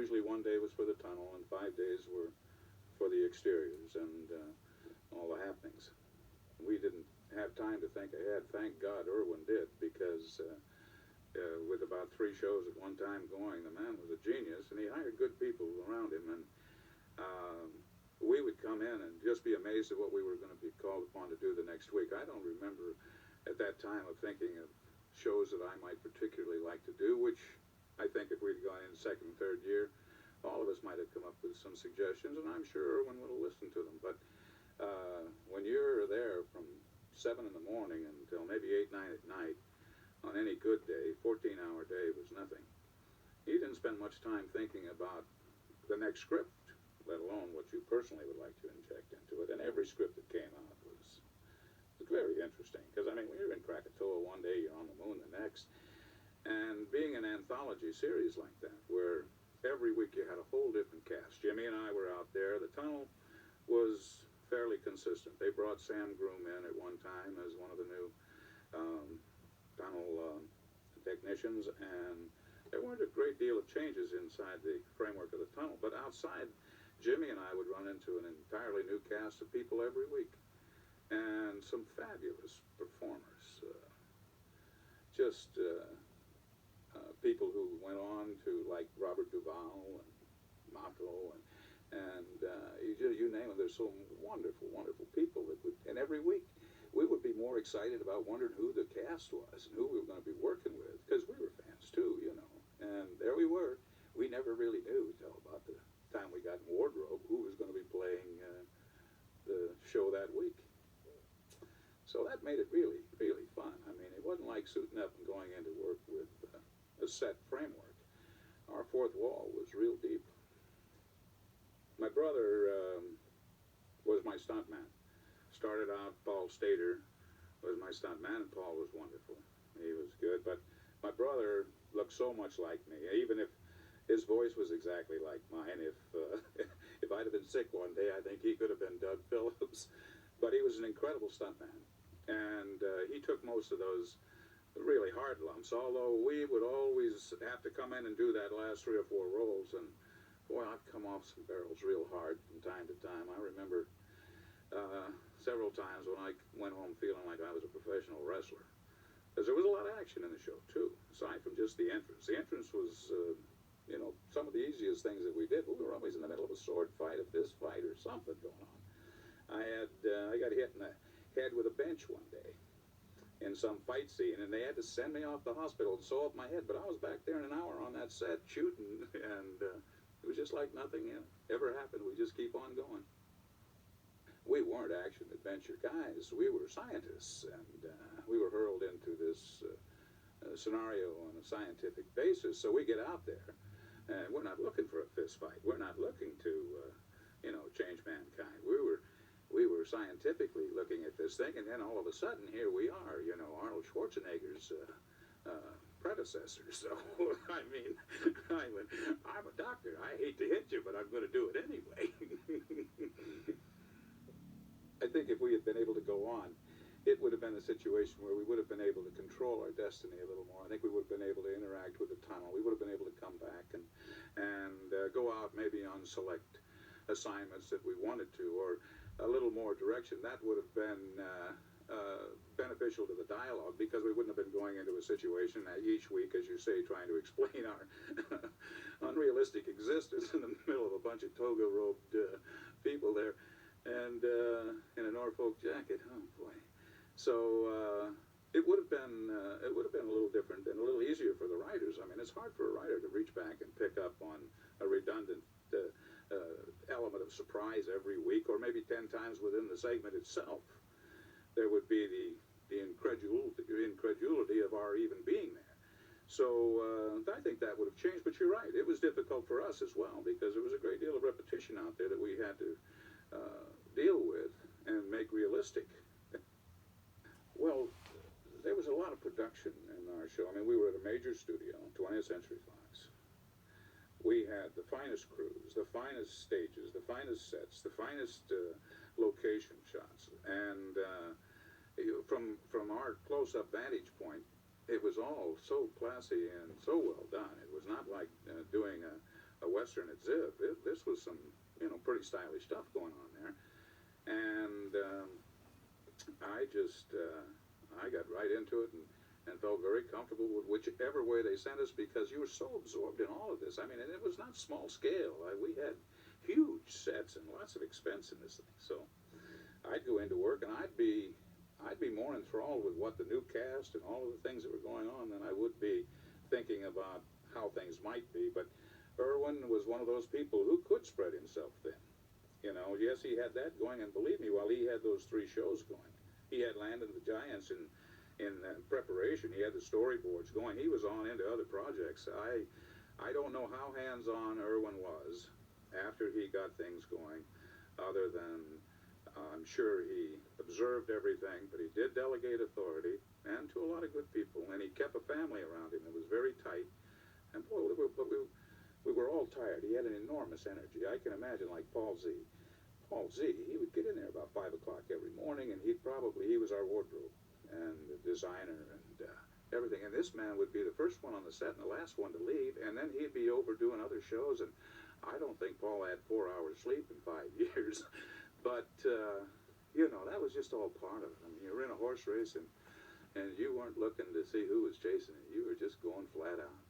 usually 1 day was for the tunnel, and 5 days were for the exteriors and all the happenings. We didn't have time to think ahead. Thank God Irwin did, because with about 3 shows at one time going, the man was a genius, and he hired good people around him, and we would come in and just be amazed at what we were going to be called upon to do the next week. I don't remember at that time of thinking of shows that I might particularly like to do, which I think if we'd gone in second and third year, all of us might have come up with some suggestions, and I'm sure Irwin would have listened to them. But when you're there from 7 in the morning until maybe 8, 9 at night, on any good day, 14-hour day was nothing. He didn't spend much time thinking about the next script, let alone what you personally would like to inject into it. And every script that came out was very interesting, because, I mean, when you're in Krakatoa one day, you're on the moon the next. And being an anthology series like that, where every week you had a whole different cast. Jimmy and I were out there. The tunnel was fairly consistent. They brought Sam Groom in at one time as one of the new tunnel technicians, and there weren't a great deal of changes inside the framework of the tunnel. But outside, Jimmy and I would run into an entirely new cast of people every week, and some fabulous performers. People who went on to, like Robert Duvall and Mako, and you name it. There's some wonderful, wonderful people that would, and every week we would be more excited about wondering who the cast was and who we were going to be working with, because we were fans too, you know. And there we were. We never really knew until about the time we got in wardrobe who was going to be playing the show that week. So that made it really, really fun. I mean, it wasn't like suiting up and going into work with a set framework. Our fourth wall was real deep. My brother was my stuntman. Started out, Paul Stater was my stuntman, and Paul was wonderful. He was good, but my brother looked so much like me, even if his voice was exactly like mine. If I'd have been sick one day, I think he could have been Doug Phillips. But he was an incredible stuntman, and he took most of those really hard lumps, although we would always have to come in and do that last 3 or 4 rolls, and boy, I'd come off some barrels real hard from time to time. I remember several times when I went home feeling like I was a professional wrestler, because there was a lot of action in the show too, aside from just the entrance. The entrance was, you know, some of the easiest things that we did, but we were always in the middle of a sword fight, a fist fight, or something going on. I got hit in the head with a bench one day in some fight scene, and they had to send me off to the hospital and sew up my head, but I was back there in an hour on that set shooting, and it was just like nothing ever happened. We just keep on going. We weren't action-adventure guys. We were scientists, and we were hurled into this scenario on a scientific basis. So we get out there, and we're not looking for a fist fight. We're not looking to, change mankind. We were scientifically looking at this thing, and then all of a sudden, here we are, Arnold Schwarzenegger's predecessor. So, I mean, I'm a doctor. I hate to hit you, but I'm going to do it anyway. I think if we had been able to go on, it would have been a situation where we would have been able to control our destiny a little more. I think we would have been able to interact with the tunnel. We would have been able to come back and go out maybe on select assignments that we wanted to, or a little more direction. That would have been beneficial to the dialogue, because we wouldn't have been going into a situation each week, as you say, trying to explain our unrealistic existence in the middle of a bunch of toga-robed people there, and in a Norfolk jacket. Oh boy! So it would have been a little different and a little easier for the writers. I mean, it's hard for a writer to reach back and pick up on a redundant element of surprise every week, or maybe 10 times within the segment itself. There would be the incredulity of our even being there. So I think that would have changed, but you're right. It was difficult for us as well, because there was a great deal of repetition out there that we had to deal with and make realistic. Well, there was a lot of production in our show. I mean, we were at a major studio, 20th Century Fox. We had the finest crews, the finest stages, the finest sets, the finest location shots, and from our close-up vantage point, it was all so classy and so well done. It was not like doing a Western at Ziv. This was some, pretty stylish stuff going on there. And I just, I got right into it and felt very comfortable with whichever way they sent us, because you were so absorbed in all of this. I mean, and it was not small scale. We had huge sets and lots of expense in this thing. So I'd go into work and I'd be more enthralled with what the new cast and all of the things that were going on than I would be thinking about how things might be. But Irwin was one of those people who could spread himself thin. Yes, he had that going, and believe me, while he had those 3 shows going, he had Land of the Giants in preparation. He had the storyboards going. He was on into other projects. I don't know how hands-on Irwin was after he got things going, other than I'm sure he observed everything, but he did delegate authority, and to a lot of good people, and he kept a family around him that was very tight. And boy, we were all tired. He had an enormous energy. I can imagine, like Paul Z. Paul Z, he would get in there about 5 o'clock every morning, and he was our wardrobe and the designer and everything. And this man would be the first one on the set and the last one to leave, and then he'd be over doing other shows. And I don't think Paul had 4 hours sleep in 5 years. But, that was just all part of it. I mean, you were in a horse race, and you weren't looking to see who was chasing it. You were just going flat out.